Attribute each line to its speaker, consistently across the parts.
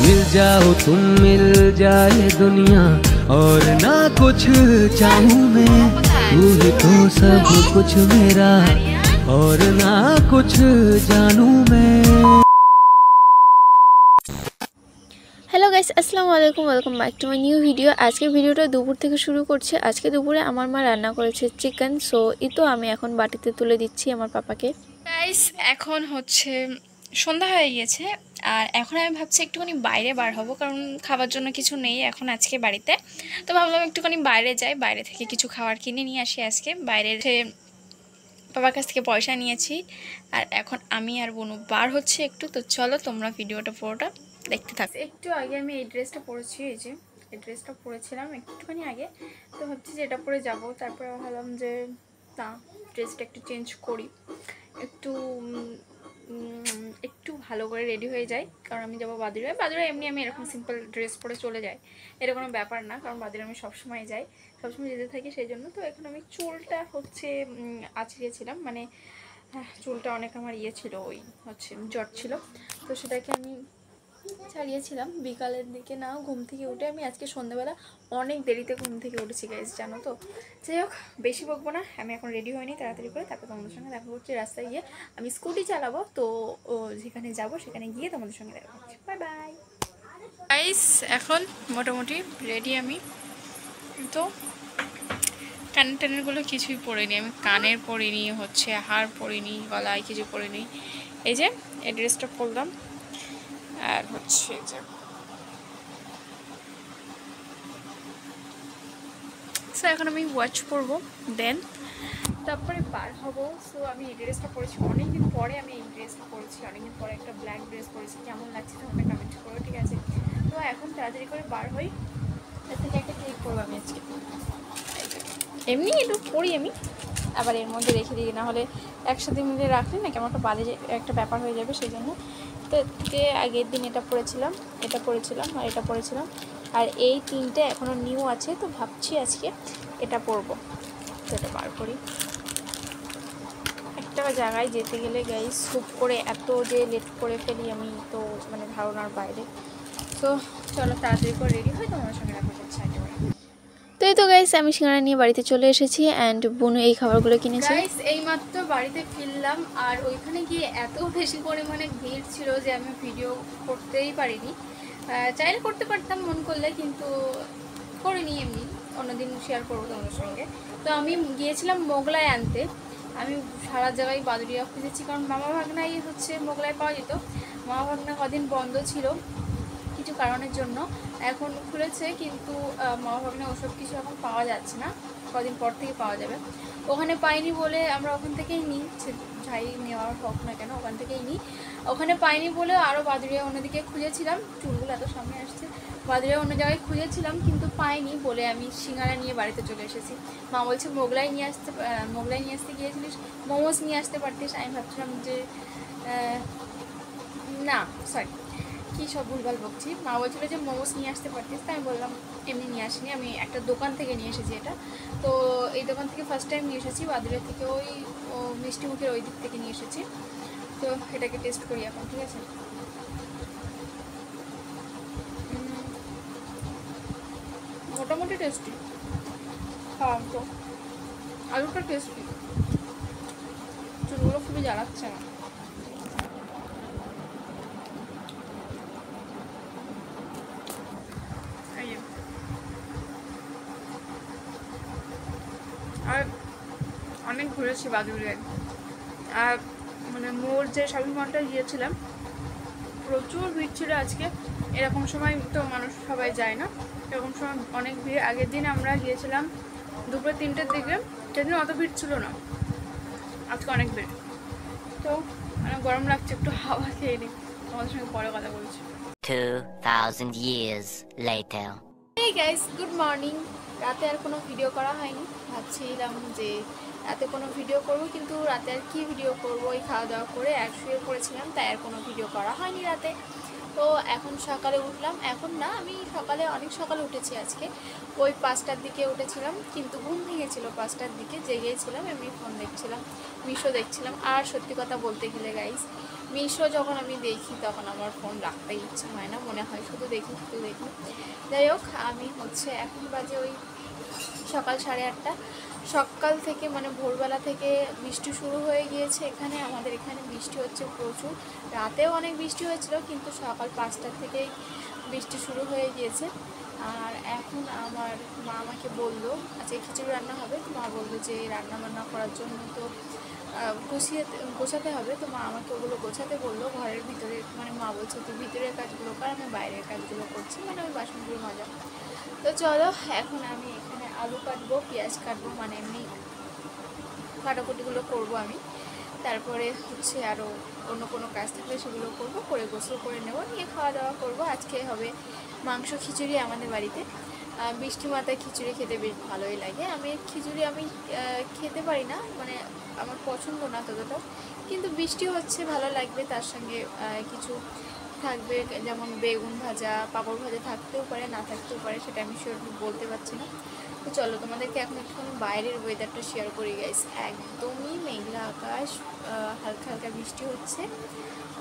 Speaker 1: मिल जाओ तुम मिल जाए दुनिया और ना कुछ चाहूँ मैं, तू ही तो सब कुछ मेरा और ना कुछ जानूँ मैं।
Speaker 2: হ্যালো গাইস, আসসালামু আলাইকুম, welcome back to my new video. আজকের ভিডিওটা দুপুর থেকে শুরু করছি। আজকে দুপুরে আমার মা রান্না করেছে চিকেন, সো এই তো আমি এখন বাটিতে তুলে দিচ্ছি আমার পাপাকে।
Speaker 3: গাইস এখন হচ্ছে সন্ধ্যা হয়ে গিয়েছে, আর এখন আমি ভাবছি একটুখানি বাইরে বার হব, কারণ খাবার জন্য কিছু নেই এখন আজকে বাড়িতে। তো ভাবলাম একটুখানি বাইরে যাই, বাইরে থেকে কিছু খাবার কিনে নিয়ে আসি। আজকে বাইরে বাবার কাছ থেকে পয়সা নিয়েছি, আর এখন আমি আর বোনু বার হচ্ছে একটু। তো চলো তোমরা ভিডিওটা পুরোটা দেখতে থাকো। একটু আগে আমি এই ড্রেসটা পরেছি, এই যে এই ড্রেসটা পরেছিলাম একটুখানি আগে। তো ভাবছি যে এটা পরে যাব, তারপরে ভাবলাম যে না, ড্রেসটা একটু চেঞ্জ করি, একটু একটু ভালো করে রেডি হয়ে যাই, কারণ আমি যাবো বাদুড়ে। বাদুড়ে এমনি আমি এরকম সিম্পল ড্রেস পরে চলে যাই, এটা কোনো ব্যাপার না, কারণ বাদুড়ে আমি সবসময় যাই, সবসময় যেতে থাকি, সেই জন্য। তো এখন আমি চুলটা হচ্ছে আঁচড়িয়েছিলাম, মানে চুলটা অনেক আমার ইয়ে ছিল, ওই হচ্ছে জট ছিল, তো সেটাকে আমি ছাড়িয়েছিলাম বিকালের দিকে। না, ঘুম থেকে উঠে আমি আজকে সন্ধ্যাবেলা অনেক দেরিতে ঘুম থেকে উঠেছি গাইজ, জানো তো। যাই হোক, বেশি বকবো না, আমি এখন রেডি হইনি, তাড়াতাড়ি করে তারপর তোমাদের সঙ্গে দেখা করছি রাস্তায় গিয়ে। আমি স্কুটি চালাবো, তো যেখানে যাব সেখানে গিয়ে তোমাদের সঙ্গে দেখা করছি। বাই বাই গাইজ, এখন মোটামুটি রেডি আমি। তো কানের টানেরগুলো কিছুই পরিনি, আমি কানের পরিনি, হচ্ছে হার পরিনি, গলায় কিছু পরিনি। এই যে এই ড্রেসটা পরলাম, আর হচ্ছে যে সো এখন আমি ওয়াচ পরবো, দেন তারপরে বার হবো। সো আমি এই ড্রেসটা পরেছি অনেকদিন পরে, আমি এই ড্রেসটা পরেছি অনেকদিন পরে, একটা ব্ল্যাক ড্রেস পরেছি, কেমন লাগছে তোমরা কমেন্ট করো, ঠিক আছে? তো এখন তাড়াতাড়ি করে বার হই, এর থেকে একটা কেক করবো আমি আজকে। এমনি একটু পরি আমি, আবার এর মধ্যে রেখে দিই, না হলে একসাথে মিলে রাখলে না কেমন একটা বাজে একটা ব্যাপার হয়ে যাবে, সেই জন্য। তো থেকে আগের দিন এটা পরেছিলাম, এটা পরেছিলাম, আর এটা পরেছিলাম, আর এই তিনটে এখনও নিউ আছে, তো ভাবছি আজকে এটা পরবো। তো এটা বার করি। একটা জায়গায় যেতে গেলে গাইস হুপ করে এত যে লেট করে ফেলি আমি, তো মানে ধারণার বাইরে। তো চলো তাড়াতাড়ি করে রেডি হয়, তোমার সঙ্গে দেখা যাচ্ছে একেবারে।
Speaker 2: তো এই তো গাইস, আমি সিঙ্গারা নিয়ে বাড়িতে চলে এসেছি, অ্যান্ড বোনু এই খাবারগুলো কিনেছে।
Speaker 3: গাইস এইমাত্র বাড়িতে ফিরলাম, আর ওইখানে গিয়ে এত বেশি পরিমাণে ভিড় ছিল যে আমি ভিডিও করতেই পারিনি। চাইলে করতে পারতাম মন করলে, কিন্তু করিনি, এমনি অন্যদিন শেয়ার করবো তোমাদের সঙ্গে। তো আমি গিয়েছিলাম মোগলাই আনতে, আমি সারা জায়গায় বাদুড়িয়া খুঁজেছি, কারণ মামা ভাগনাই হচ্ছে মোগলাই পাওয়া যেত। মামা ভাগনা কদিন বন্ধ ছিল কিছু কারণের জন্য, এখন খুলেছে, কিন্তু মামা ভাগনা ওসব কিছু এখন পাওয়া যাচ্ছে না, কদিন পর থেকে পাওয়া যাবে। ওখানে পাইনি বলে আমরা ওখান থেকেই নিই, যাই নেওয়ার হোক না কেন ওখান থেকেই নিই। ওখানে পাইনি বলে আরও বাদুড়িয়া অন্যদিকে খুঁজেছিলাম, চুলগুলো এত সামনে আসছে, বাদুড়িয়া অন্য জায়গায় খুঁজেছিলাম, কিন্তু পাইনি বলে আমি সিঙ্গারা নিয়ে বাড়িতে চলে এসেছি। মা বলছে মোগলাই নিয়ে আসতে গিয়েছিলিস, মোমোস নিয়ে আসতে পারতিস। আমি ভাবছিলাম যে না, সরি, কী সব ভুলভাল বকছি। মা বলছিল যে মোমোস নিয়ে আসতে পারতিস, তাই আমি বললাম এমনি নিয়ে আসিনি, আমি একটা দোকান থেকে নিয়ে এসেছি এটা। তো এই দোকান থেকে ফার্স্ট টাইম নিয়ে এসেছি, বাদুড়ের থেকে ওই মিষ্টি মুখের ওই দিক থেকে নিয়ে এসেছি। তো এটাকে টেস্ট করি এখন, ঠিক আছে? মোটামুটি টেস্টি, হ্যাঁ। তো আলুটা টেস্টি, চুলগুলো খুবই জ্বালাচ্ছে না। আর অনেক ঘুরেছি বাদুড়ে, আর মানে মোর যে শপিং মলটা গিয়েছিলাম প্রচুর ভিড় ছিল আজকে। এরকম সময় তো মানুষ সবাই যায় না, এরকম সময় অনেক ভিড়। আগের দিন আমরা গিয়েছিলাম দুপুরে 3টের দিকে, সেদিন অত ভিড় ছিল না, আজকে অনেক ভিড়। তো অনেক গরম লাগছে, একটু হাওয়া খেয়ে নিই, তোমাদের সঙ্গে পরে কথা বলছি।
Speaker 4: 2000 years later.
Speaker 3: Hey guys, good morning. রাতে আর কোনো ভিডিও করা হয়নি, ভাবছিলাম যে রাতে কোনো ভিডিও করব, কিন্তু রাতে আর কি ভিডিও করব, ওই খাওয়া দাওয়া করে আর শুয়ে পড়েছিলাম, তাই আর কোনো ভিডিও করা হয়নি রাতে। তো এখন সকালে উঠলাম, এখন না, আমি সকালে অনেক সকালে উঠেছি আজকে, ওই 5টার দিকে উঠেছিলাম, কিন্তু ঘুম ভেঙেছিল 5টার দিকে, জেগেছিলাম, এমনি ফোন দেখছিলাম, মিশো দেখছিলাম। আর সত্যি কথা বলতে গেলে গাইস, মিশো যখন আমি দেখি তখন আমার ফোন রাখতেই ইচ্ছা হয় না, মনে হয় শুধু দেখি শুধু দেখি। যাই হোক, আমি হচ্ছে এখন বাজে ওই সকাল 8:30। সকাল থেকে মানে ভোরবেলা থেকে বৃষ্টি শুরু হয়ে গিয়েছে এখানে, আমাদের এখানে বৃষ্টি হচ্ছে প্রচুর। রাতেও অনেক বৃষ্টি হয়েছিল, কিন্তু সকাল 5টা থেকেই বৃষ্টি শুরু হয়ে গিয়েছে। আর এখন আমার মা আমাকে বললো আজকে খিচুড়ি রান্না হবে, তো মা বললো যে রান্না বান্না করার জন্য তো গোছাতে হবে, তো মা আমাকে ওগুলো গোছাতে বললো ঘরের ভিতরে। মানে মা বলছে তুই ভিতরের কাজগুলো কর, আমি বাইরের কাজগুলো করছি, মানে আমি বাসনগুলো মাজা। তো চলো, এখন আমি এখানে আলু কাটবো, পেঁয়াজ কাটবো, মানে এমনি কাটাকুটিগুলো করবো আমি। তারপরে হচ্ছে আরও অন্য কোনো কাজ থাকলে সেগুলো করবো, করে গোসল করে নেবো, নিয়ে খাওয়া দাওয়া করবো। আজকে হবে মাংস খিচুড়ি আমাদের বাড়িতে। বৃষ্টি মাথায় খিচুড়ি খেতে বেশ ভালোই লাগে। খিচুড়ি আমি খেতে পারি না, মানে আমার পছন্দ না ততটা, কিন্তু বৃষ্টি হচ্ছে ভালো লাগবে। তার সঙ্গে কিছু থাকবে, যেমন বেগুন ভাজা, পাঁপড় ভাজা থাকতেও পারে, না থাকতেও পারে, সেটা আমি শিওর বলতে পারছি না। তো চলো তোমাদেরকে এখন একটুখানি বাইরের ওয়েদারটা শেয়ার করি গাইস। একদমই মেঘলা আকাশ, হালকা হালকা বৃষ্টি হচ্ছে,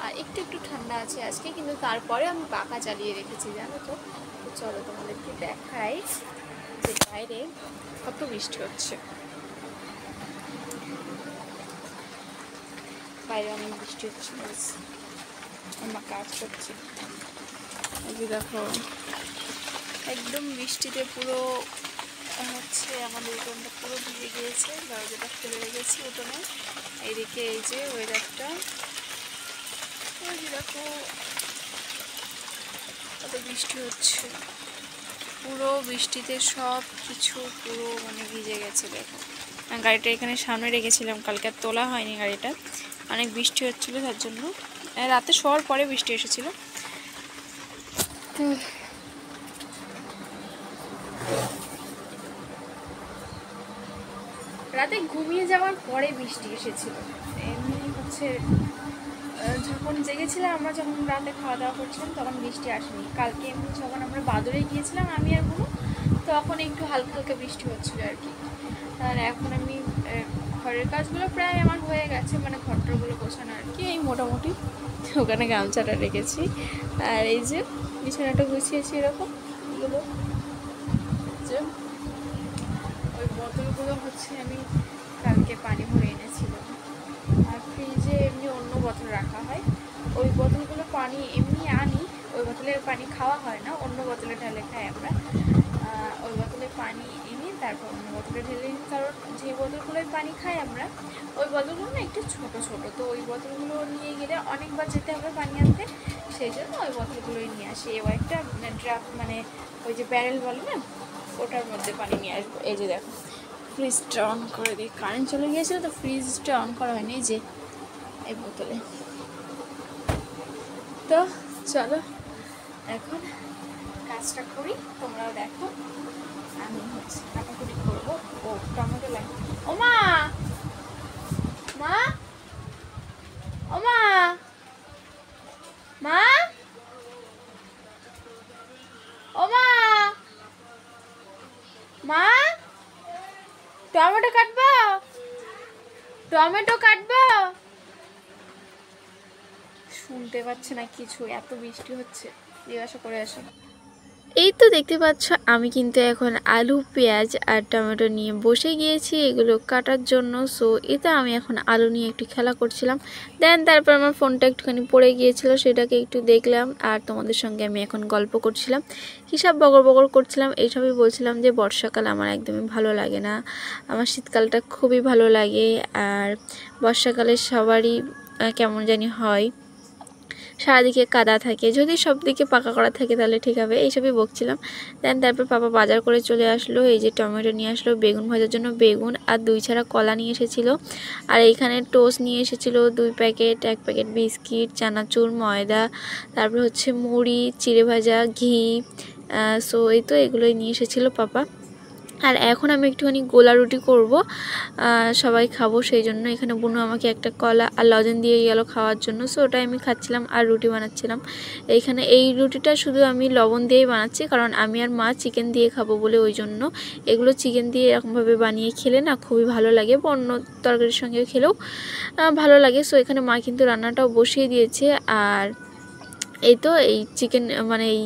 Speaker 3: আর একটু একটু ঠান্ডা আছে আজকে, কিন্তু তারপরে আমি পাখা চালিয়ে রেখেছি, জানো তো। তো চলো তোমাদেরকে দেখাই যে বাইরে কত বৃষ্টি হচ্ছে। বাইরে অনেক বৃষ্টি হচ্ছে, আমার কাজ করছে। এই যে দেখো, একদম বৃষ্টিতে পুরো হচ্ছে আমাদের উঠোনটা পুরো ভিজে গিয়েছে, দরজাটা খুলে রেখেছি উঠোনে। এইদিকে এই যে ওয়েদারটা, ওই যে দেখো কত বৃষ্টি হচ্ছে, পুরো বৃষ্টিতে সব কিছু পুরো মানে ভিজে গেছে। দেখো, গাড়িটা এখানে সামনে রেখেছিলাম, কালকে আর তোলা হয়নি গাড়িটা, অনেক বৃষ্টি হচ্ছিলো তার জন্য। রাতে শোয়ার পরে বৃষ্টি এসেছিলো। তো রাতে ঘুমিয়ে যাওয়ার পরে বৃষ্টি এসেছিল, এমনি হচ্ছে যখন জেগেছিলাম আমরা, যখন রাতে খাওয়া দাওয়া করছিলাম তখন বৃষ্টি আসেনি। কালকে এমনি যখন আমরা বাদুড়ে গিয়েছিলাম আমি আর গুলো, তখন একটু হালকা হালকা বৃষ্টি হচ্ছিলো আর কি। আর এখন আমি ঘরের কাজগুলো প্রায় আমার হয়ে গেছে, মানে ঘরটাগুলো গোছানো আর কি, এই মোটামুটি। ওখানে গামছাটা রেখেছি, আর এই যে বিছানাটা গুছিয়েছি এরকম। এগুলো যে ওই বোতলগুলো হচ্ছে আমি কালকে পানি ভরে এনেছিলাম, আর ফ্রিজে এমনি অন্য বোতল রাখা হয়, ওই বোতলগুলো পানি এমনি আনি, ওই বোতলের পানি খাওয়া হয় না, অন্য বোতলে ঢেলে খাই আমরা। ওই বোতলে পানি এনে তারপর অন্য বোতলে ঢেলে নিই, কারণ যে বোতলগুলোয় পানি খাই আমরা ওই বোতলগুলো না একটু ছোটো ছোটো, তো ওই বোতলগুলো নিয়ে গেলে অনেকবার যেতে হবে পানি আনতে, সেই জন্য ওই বোতলগুলোই নিয়ে আসি। এবার একটা ড্রাফ মানে ওই যে ব্যারেল বলে না, ওটার মধ্যে পানি নিয়ে আসবো। এই যে দেখো, ফ্রিজটা অন করে দিই, কারেন্ট চলে গিয়েছিল তো ফ্রিজটা অন করা হয়নি, এই যে এই বোতলে। তো চলো এখন কাজটা করি, তোমরাও দেখো। আমি হচ্ছে কাটাকুটি করবো। ও টমেটো লাগে, ও মা, মা, ও মা, মা, ও মা, মা, টমেটো কাটবো, টমেটো কাটবো। শুনতে পাচ্ছে না কিছু, এত বৃষ্টি হচ্ছে। জিজ্ঞাসা করে আসো।
Speaker 2: এই তো দেখতে পাচ্ছ আমি কিন্তু এখন আলু, পেঁয়াজ আর টমেটো নিয়ে বসে গিয়েছি এগুলো কাটার জন্য। সো এতে আমি এখন আলু নিয়ে একটু খেলা করছিলাম, দেন তারপর আমার ফোনটা একটুখানি পড়ে গিয়েছিল, সেটাকে একটু দেখলাম, আর তোমাদের সঙ্গে আমি এখন গল্প করছিলাম, হিসাব বগর বগর করছিলাম। এইসবই বলছিলাম যে বর্ষাকাল আমার একদমই ভালো লাগে না, আমার শীতকালটা খুবই ভালো লাগে। আর বর্ষাকালে সবারই কেমন জানি হয়, সারাদিকে কাদা থাকে, যদি সব দিকে পাকা করা থাকে তাহলে ঠিক হবে, এইসবই বকছিলাম। দেন তারপর পাপা বাজার করে চলে আসলো, এই যে টমেটো নিয়ে আসলো, বেগুন ভাজার জন্য বেগুন, আর 2 ছাড়া কলা নিয়ে এসেছিলো, আর এইখানে টোস্ট নিয়ে এসেছিলো 2 প্যাকেট, 1 প্যাকেট বিস্কিট, চানাচুর, ময়দা, তারপর হচ্ছে মুড়ি, চিড়ে ভাজা, ঘি। সো এই তো এগুলোই নিয়ে এসেছিলো পাপা। আর এখন আমি একটুখানি গোলা রুটি করব, সবাই খাবো সেই জন্য। এখানে বুনু আমাকে একটা কলা আর লজেন দিয়ে গেল খাওয়ার জন্য, সো ওটাই আমি খাচ্ছিলাম আর রুটি বানাচ্ছিলাম। এইখানে এই রুটিটা শুধু আমি লবণ দিয়েই বানাচ্ছি, কারণ আমি আর মা চিকেন দিয়ে খাবো বলে, ওই জন্য। এগুলো চিকেন দিয়ে এরকমভাবে বানিয়ে খেলে না খুবই ভালো লাগে, অন্য তরকারির সঙ্গে খেলেও ভালো লাগে। সো এখানে মা কিন্তু রান্নাটাও বসিয়ে দিয়েছে। আর এই তো এই চিকেন মানে এই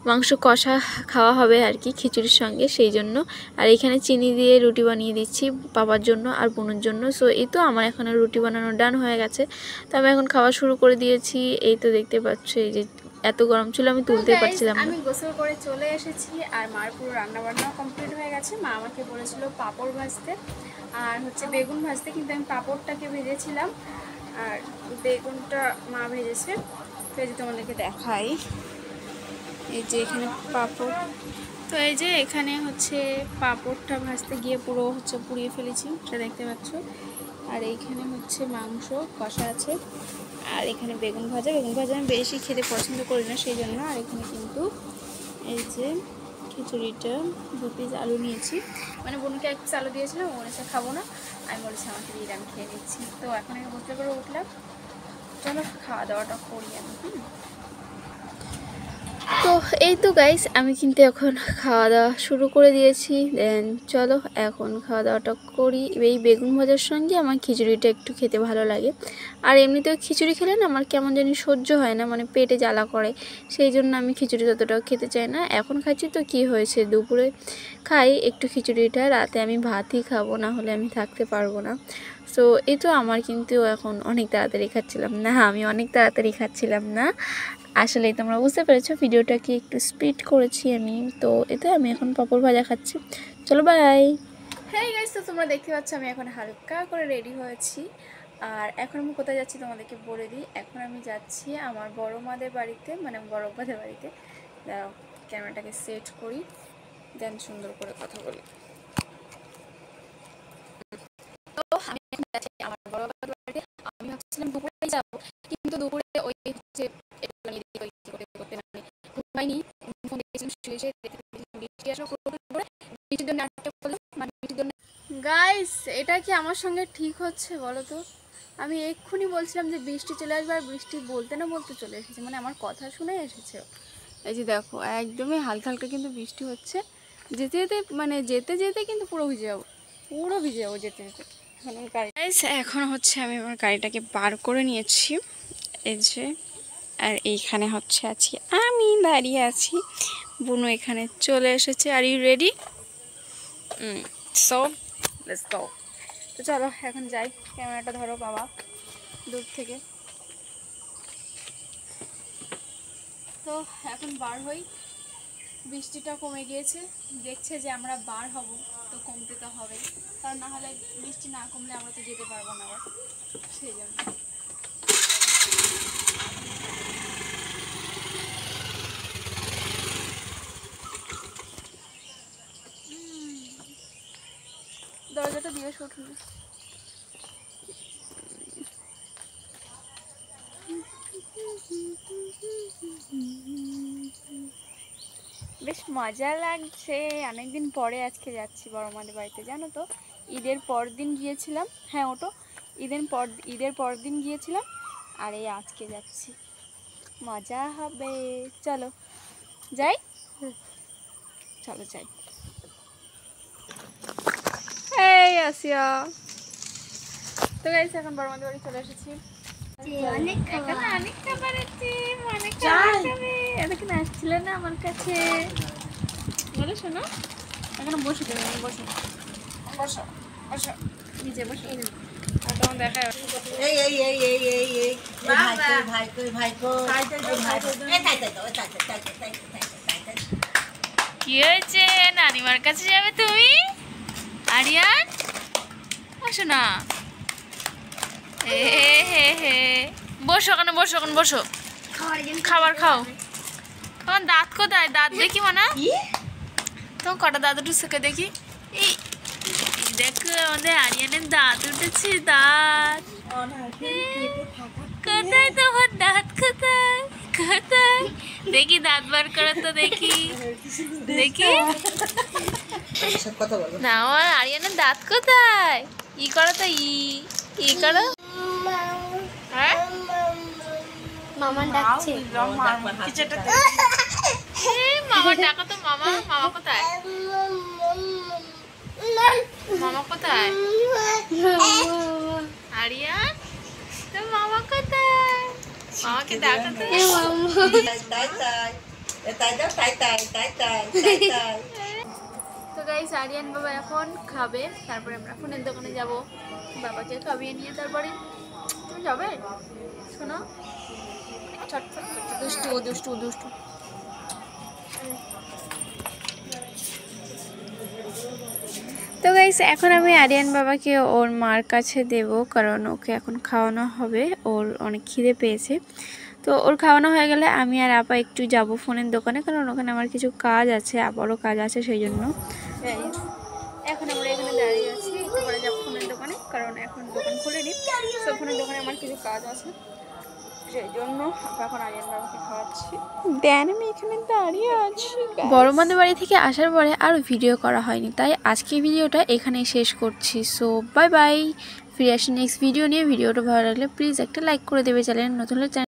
Speaker 2: মাংস কষা খাওয়া হবে আর কি খিচুড়ির সঙ্গে, সেই জন্য। আর এখানে চিনি দিয়ে রুটি বানিয়ে দিচ্ছি বাবার জন্য আর বোনের জন্য। সো এই তো আমার এখন রুটি বানানো ডান হয়ে গেছে, তো আমি এখন খাওয়া শুরু করে দিয়েছি। এই তো দেখতে পাচ্ছ, এই যে এত গরম ছিল আমি তুলতে পারছিলাম না।
Speaker 3: আমি গোসল করে চলে এসেছি আর মার পুরো রান্নাবান্নাও কমপ্লিট হয়ে গেছে। মা আমাকে বলেছিল পাঁপড় ভাজতে আর হচ্ছে বেগুন ভাজতে, কিন্তু আমি পাঁপড়টাকে ভেজেছিলাম আর বেগুনটা মা ভেজেছে। তো এই যে তোমাদেরকে দেখাই, এই যে এখানে পাঁপড়, তো এই যে এখানে হচ্ছে পাঁপড়টা ভাজতে গিয়ে পুরো হচ্ছে পুড়িয়ে ফেলেছি, সেটা দেখতে পাচ্ছ। আর এইখানে হচ্ছে মাংস কষা আছে, আর এখানে বেগুন ভাজা আমি বেশি খেতে পছন্দ করি না সেই জন্য। আর এখানে কিন্তু এই যে খিচুড়িটা 2 পিস আলু নিয়েছি, মানে বোনকে 1 পিস আলু দিয়েছিলাম, ও বলেছে খাবো না, আমি বলেছি আমাকে দিয়ে আমি খেয়ে নিচ্ছি। তো এখন আমি বসতে করে উঠলাম, চলো খাওয়া দাওয়াটা করি আমি।
Speaker 2: তো এই তো গাইস, আমি কিন্তু এখন খাওয়া দাওয়া শুরু করে দিয়েছি। দেন চলো এখন খাওয়া দাওয়াটা করি। এই বেগুন ভাজার সঙ্গে আমার খিচুড়িটা একটু খেতে ভালো লাগে। আর এমনিতেও খিচুড়ি খেলে না আমার কেমন জানি সহ্য হয় না, মানে পেটে জ্বালা করে, সেই জন্য আমি খিচুড়ি ততটাও খেতে চাই না। এখন খাচ্ছি তো কি হয়েছে, দুপুরে খাই একটু খিচুড়িটা, রাতে আমি ভাতই খাবো, না হলে আমি থাকতে পারবো না। সো এই তো আমার কিন্তু এখন অনেক তাড়াতাড়ি খাচ্ছিলাম না, আমি অনেক তাড়াতাড়ি খাচ্ছিলাম না আসলে, তোমরা বুঝতে পেরেছো ভিডিওটাকে একটু স্পিড করেছি আমি। তো এতে আমি এখন পাঁপড় ভাজা খাচ্ছি। চলো বাই।
Speaker 3: হ্যাঁ গাইস, তো তোমরা দেখতে পাচ্ছ আমি এখন হালকা করে রেডি হয়েছি। আর এখন আমি কোথায় যাচ্ছি তোমাদেরকে বলে দিই। এখন আমি যাচ্ছি আমার বড় মাদের বাড়িতে, মানে বড় আব্বাদের বাড়িতে। দাঁড়াও ক্যামেরাটাকে সেট করি, দেন সুন্দর করে কথা বলি। তো আমি এখন যাচ্ছি আমার বড় আব্বাদের বাড়িতে। আমি ভাবছিলাম দুপুরে যাবো, কিন্তু দুপুরে ওই হচ্ছে ঘুমাইনি, ফোন দেখছিলাম, শুয়ে শুয়ে বৃষ্টি আসলো বৃষ্টির জন্য আটকে পড়লাম, মানে বৃষ্টির জন্য। গাইস, এটা কি আমার সঙ্গে ঠিক হচ্ছে বলো তো? আমি এক্ষুনি বলছিলাম যে বৃষ্টি চলে আসবে, আর বৃষ্টি বলতে না বলতে চলে এসেছে, মানে আমার কথা শুনে এসেছে। এই যে দেখো একদমই হালকা হালকা কিন্তু বৃষ্টি হচ্ছে, যেতে যেতে মানে যেতে যেতে কিন্তু পুরো ভিজে যাবো যেতে যেতে। গাইস, এখন হচ্ছে আমি আমার গাড়িটাকে বার করে নিয়েছি, এই যে। আর এইখানে হচ্ছে আছি আমি দাঁড়িয়ে আছি, বুনু এখানে চলে এসেছে। Are you ready? So let's go. তো চলো এখন যাই, ক্যামেরাটা ধরো বাবা দূর থেকে। তো এখন বার হই, বৃষ্টিটা কমে গিয়েছে, দেখছে যে আমরা বার হব, তো কমতে তো হবে, কারণ না হলে বৃষ্টি না কমলে আমরা তো যেতে পারবো না আবার, সেই জন্য। দরজাটা দিয়ে উঠুন। বেশ মজা লাগছে, অনেকদিন পরে আজকে যাচ্ছি বড় মাদের বাড়িতে, জানো তো। ঈদের পর দিন গিয়েছিলাম, হ্যাঁ ওটো ঈদের পর দিন গিয়েছিলাম, আর এই আজকে যাচ্ছি, মজা হবে। চলো যাই, চলো যাই। এই আসিয়া, তো গাইস এখন বড় মাদের বাড়ি চলে এসেছি। অনেক খাবার আছে, অনেক খাবার খাবে। এতক্ষণ আসছিলে না আমার কাছে, বলো শোনো। এখানে বসে দেবে, বসো বসো বসো, নিচে বসো। আর তোমার দেখা
Speaker 2: কি হয়েছে, নানিমার কাছে যাবে তুমি? আরিয়ান বসো না, বসো ওখানে, বসো ওখানে, বসো, খাবার খাও। তোমার দাঁত কোথায়? দাঁত দেখি মানা, তোমার কটা দাঁত উঠেছে দেখি। এই দেখো আমাদের আরিয়ানের দাঁত উঠেছে, দাঁত কোথায় তোমার দাঁত কোথায়? কোথায় দেখি দাঁত বার করো তো দেখি দেখি না আমার আরিয়ানের দাঁত কোথায় ই করো তো ই করো হ্যাঁ
Speaker 3: মামা ডাকছে
Speaker 2: মামা ডাকো তো মামা মামা কোথায় মামা কোথায় আরিয়ান তো মামা কোথায় মামাকে ডাকো তো তো গাইস আরিয়ান বাবা এখন খাবে তারপরে আমরা ফোনের দোকানে যাব বাবাকে খাবিয়ে নিয়ে তারপরে তুমি যাবে শোনো ছটফট করছে দুষ্টু দুষ্টু দুষ্টু তো গাইস এখন আমি আরিয়ান বাবাকে ওর মার কাছে দেব কারণ ওকে এখন খাওয়ানো হবে ওর অনেক খিদে পেয়েছে তো ওর খাওয়ানো হয়ে গেলে আমি আর আপা একটু যাব ফোনের দোকানে কারণ ওখানে আমার কিছু কাজ আছে আবারও কাজ আছে সেই জন্য এখন আমরা এখানে দাঁড়িয়ে আছি একটু পরে যাবো ফোনের দোকানে কারণ এখন দোকান খুলেনি তো ফোনের দোকানে আমার কিছু কাজ আছে সেই জন্য এখন আরিয়ান বাবাকে খাওয়াচ্ছি দেন আমি এখানে দাঁড়িয়ে আছি বড় মাদের বাড়ি থেকে আসার পরে আর ভিডিও করা হয়নি তাই আজকে ভিডিওটা এখানেই শেষ করছি সো বাই বাই ফিরে আসি নেক্সট ভিডিও নিয়ে ভিডিওটা ভালো লাগলে প্লিজ একটা লাইক করে দেবে চ্যানেল নতুন হলে